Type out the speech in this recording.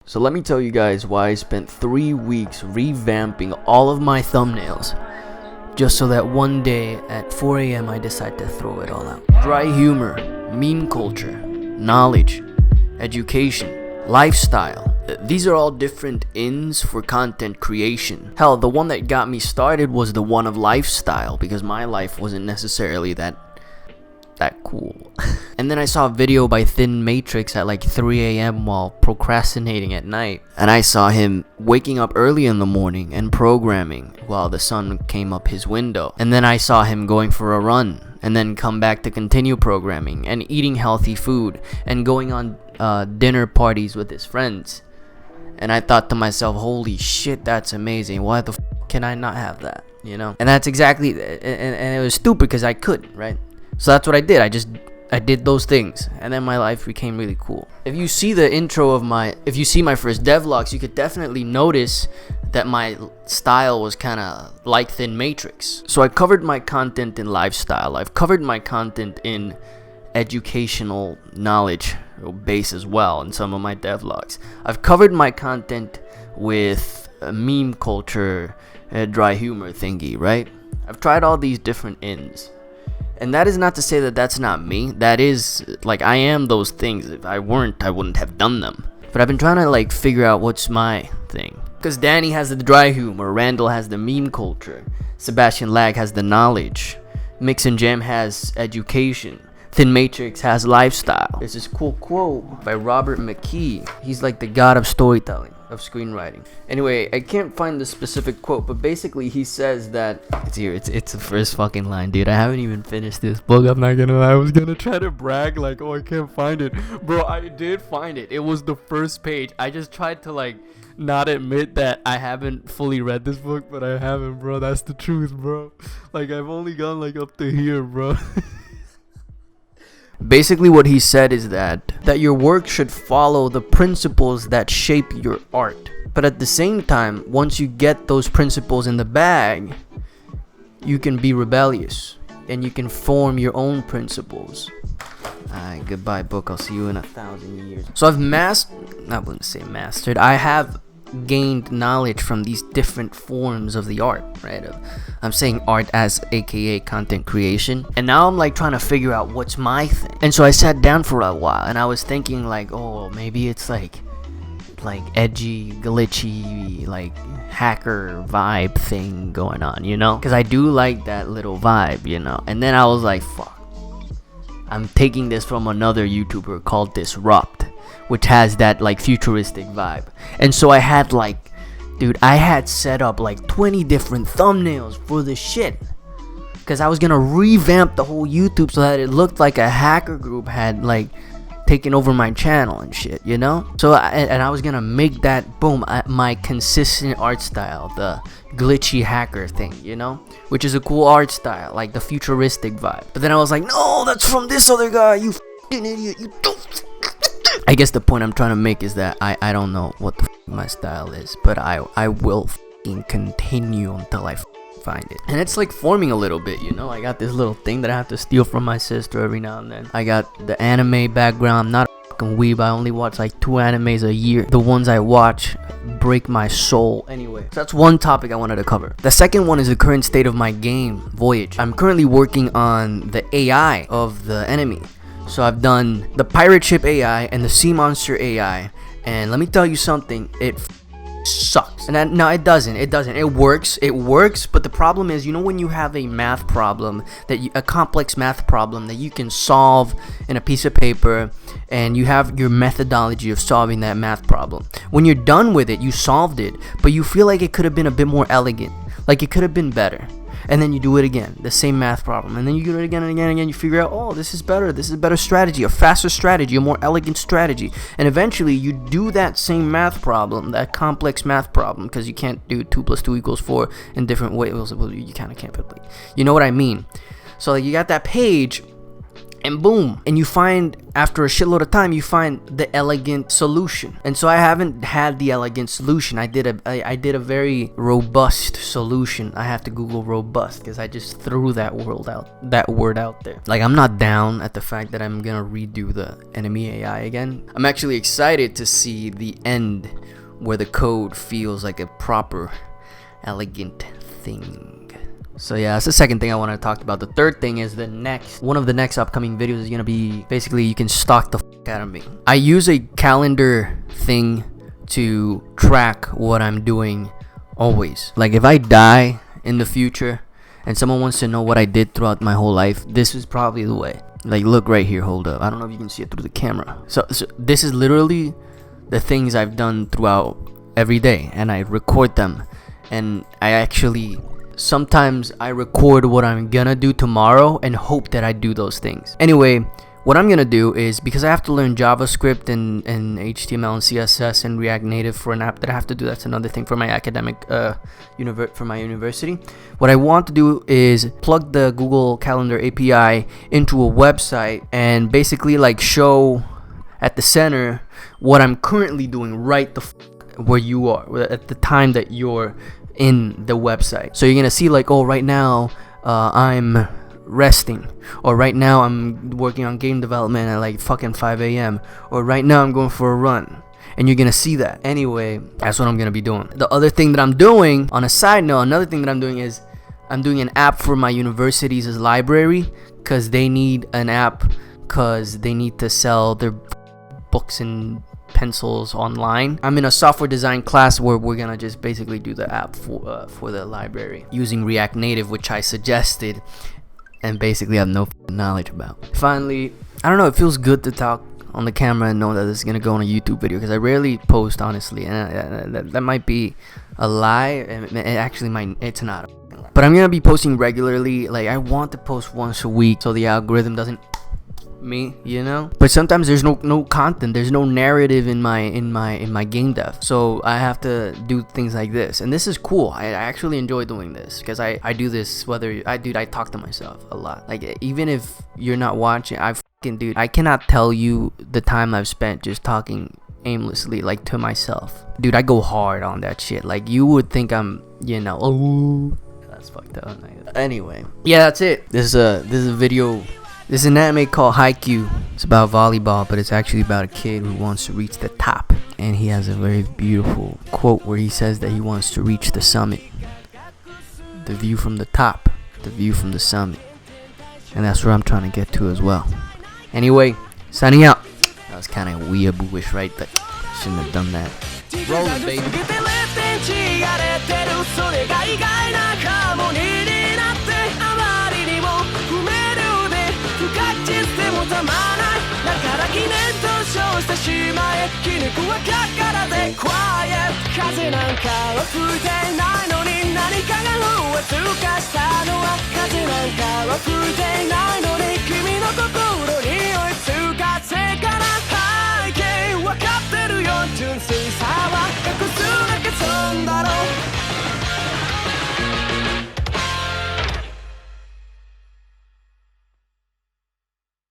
So let me tell you guys why I spent 3 weeks revamping all of my thumbnails, just so that one day at 4 a.m. I decide to throw it all out. Dry humor, meme culture, knowledge, education, lifestyle. These are all different ins for content creation. Hell, the one that got me started was the one of lifestyle, because my life wasn't necessarily that cool. And then I saw a video by ThinMatrix at like 3 a.m. while procrastinating at night, and I saw him waking up early in the morning and programming while the sun came up his window. And then I saw him going for a run and then come back to continue programming and eating healthy food and going on dinner parties with his friends. And I thought to myself, holy shit, that's amazing. Why the can I not have that, you know? And that's exactly, and it was stupid because I couldn't, right? So that's what I did. I did those things, and then my life became really cool. If you see the intro of if you see my first devlogs, you could definitely notice that my style was kind of like ThinMatrix. So I covered my content in lifestyle. I've covered my content in educational knowledge base as well in some of my devlogs. I've covered my content with meme culture, dry humor thingy, right? I've tried all these different ends. And that is not to say that that's not me. That is, like, I am those things. If I weren't, I wouldn't have done them. But I've been trying to, like, figure out what's my thing. Because Danny has the dry humor, Randall has the meme culture, Sebastian Lag has the knowledge, Mix and Jam has education, ThinMatrix has lifestyle. There's this cool quote by Robert McKee. He's like the god of storytelling, of screenwriting. Anyway, I can't find the specific quote, but basically he says that it's here. It's the first fucking line, dude. I haven't even finished this book. I'm not gonna lie. I was gonna try to brag like, oh, I can't find it, bro. I did find it. It was the first page. I just tried to like not admit that I haven't fully read this book, but I haven't, bro. That's the truth, bro. Like, I've only gone like up to here, bro. Basically what he said is that your work should follow the principles that shape your art. But at the same time, once you get those principles in the bag, you can be rebellious and you can form your own principles. Alright, goodbye book, I'll see you in 1,000 years. So I wouldn't say mastered, I have gained knowledge from these different forms of the art, right? I'm saying art as aka content creation, and now I'm like trying to figure out what's my thing. And so I sat down for a while and I was thinking like, oh, maybe it's like edgy, glitchy, like hacker vibe thing going on, you know? Because I do like that little vibe, you know? And then I was like, fuck, I'm taking this from another YouTuber called Disrupt, which has that like futuristic vibe. And so I had like, dude, I had set up like 20 different thumbnails for this shit, because I was gonna revamp the whole YouTube so that it looked like a hacker group had like taken over my channel and shit, you know? So I was gonna make that, boom, my consistent art style, the glitchy hacker thing, you know? Which is a cool art style, like the futuristic vibe. But then I was like, no, that's from this other guy, you fucking idiot, you don't. I guess the point I'm trying to make is that I don't know what the my style is, but I will continue until I find it. And it's like forming a little bit, you know? I got this little thing that I have to steal from my sister every now and then. I got the anime background. I'm not a fucking weeb. I only watch like 2 animes a year. The ones I watch break my soul. Anyway, so that's one topic I wanted to cover. The second one is the current state of my game, Voyage. I'm currently working on the AI of the enemy. So I've done the pirate ship AI and the sea monster AI, and let me tell you something, it sucks. And no, it doesn't. It works, but the problem is, you know, when you have a math problem a complex math problem that you can solve in a piece of paper, and you have your methodology of solving that math problem. When you're done with it, you solved it, but you feel like it could have been a bit more elegant, like it could have been better. And then you do it again, the same math problem, and then you do it again and again and again. You figure out, oh, this is better, this is a better strategy, a faster strategy, a more elegant strategy. And eventually you do that same math problem, that complex math problem, because you can't do 2 + 2 = 4 in different ways. Well, you kind of can't, but like, you know what I mean. So like, you got that page, and boom, and you find, after a shitload of time, you find the elegant solution. And so I haven't had the elegant solution. I did a very robust solution. I have to Google robust because I just threw that word out there. Like, I'm not down at the fact that I'm gonna redo the enemy AI again. I'm actually excited to see the end where the code feels like a proper elegant thing. So yeah, that's the second thing I want to talk about. The third thing is one of the next upcoming videos is gonna be, basically, you can stalk the fuck out of me. I use a calendar thing to track what I'm doing always. Like, if I die in the future and someone wants to know what I did throughout my whole life, this is probably the way. Like, look right here, hold up. I don't know if you can see it through the camera. So this is literally the things I've done throughout every day, and I record them. And I actually, sometimes I record what I'm gonna do tomorrow and hope that I do those things. Anyway, what I'm gonna do is, because I have to learn JavaScript and HTML and CSS and React Native for an app that I have to do, that's another thing for my academic for my university. What I want to do is plug the Google Calendar API into a website and basically like show at the center what I'm currently doing right where you are at the time that you're in the website. So you're gonna see like, oh, right now I'm resting, or right now I'm working on game development at like fucking 5 a.m., or right now I'm going for a run, and you're gonna see that. Anyway, that's what I'm gonna be doing. The other thing that I'm doing, on a side note, another thing that I'm doing is I'm doing an app for my university's library, because they need an app, because they need to sell their books and pencils online. I'm in a software design class where we're gonna just basically do the app for the library using React Native, which I suggested and basically have no knowledge about. Finally, I don't know, it feels good to talk on the camera and know that this is gonna go on a YouTube video, because I rarely post, honestly, and that might be a lie. It actually might, it's not, but I'm gonna be posting regularly. Like, I want to post once a week so the algorithm doesn't me, you know. But sometimes there's no content, there's no narrative in my game dev, so I have to do things like this, and this is cool. I actually enjoy doing this, because I do this whether I talk to myself a lot. Like, even if you're not watching, I cannot tell you the time I've spent just talking aimlessly, like, to myself. Dude, I go hard on that shit. Like, you would think I'm, you know, oh, that's fucked up. Anyway, yeah, that's it. This is a video. This is an anime called Haikyuu. It's about volleyball, but it's actually about a kid who wants to reach the top. And he has a very beautiful quote where he says that he wants to reach the summit. The view from the top, the view from the summit. And that's where I'm trying to get to as well. Anyway, signing out. That was kind of weeaboo-ish, right? But shouldn't have done that. Rolling, baby. Quiet 風なんかは吹いてないのに何かが増え通過したのは風なんかは吹いて